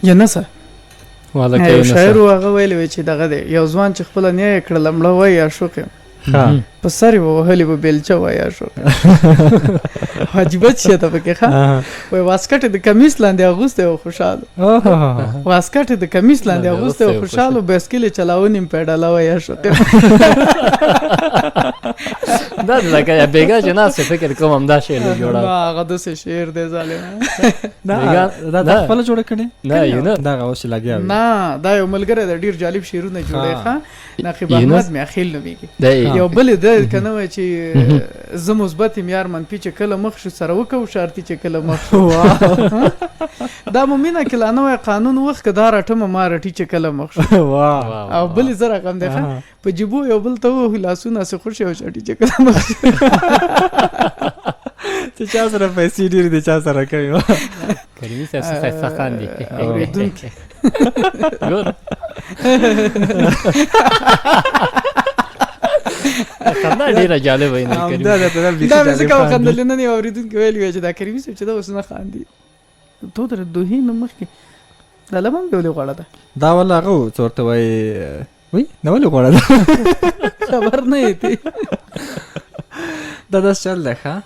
یا نه څه والا یو شاعر هغه ویلی وی چې دغه دی یو ځوان چې خپله نیه یې کړله مړه وایي عاشق یم په سر یې به وهلې به بیلچه وایي عاشق عجیبه شی ده پکې ښه وایي واسکټ یې د کمیس لاندې اغوستی او خوشحال واسکټ یې د کمیس لاندې اغوستی او خوشحال و بایسکل یې چلاون یم پیډاله وایي عاشق یم دا لکه بیګا چې ناست فکر کوم همدا شعر دی جوړه هغه داسې شعر دی ظالم دا خپله جوړه کړې نه یو نه دغه اوس چې لګیا نه دا یو ملګری د ډېر جالب شعرونه جوړی ښه نقیب احمد میاخیل نومیږي یو بل دی که نه وایي چې زه مثبت یم یار منفي چې کله مخ شو سره وکړو شرطي چې کله مخ شو دا مو مینه کې لا نوی قانون وخت که دا راټمه ما رټي چې کله مخ شو او بل زه رقم دی ښه په جیبو یو بل ته ووهو لاسونه هسې خوشې او شټي چې کله مخ شو چې چا سره پیسې ډېرې دي چا سره کوي کریمي صاحب څه ښایسته خاندي اورېدونکي ګور خندا ډېره جالبه وي دا مې ځکه وخندلې نن یو اورېدونکي ویلي وی چې دا کریمي صاحب چې دا اوس نه خاندي تو در دوهې نه مخکې دا لمن بې ولې غوړه ده دا ولا هغه و څه ورته وایي وایي نه ولې غوړه ده خبر نه یې دا داسې چل دی ښه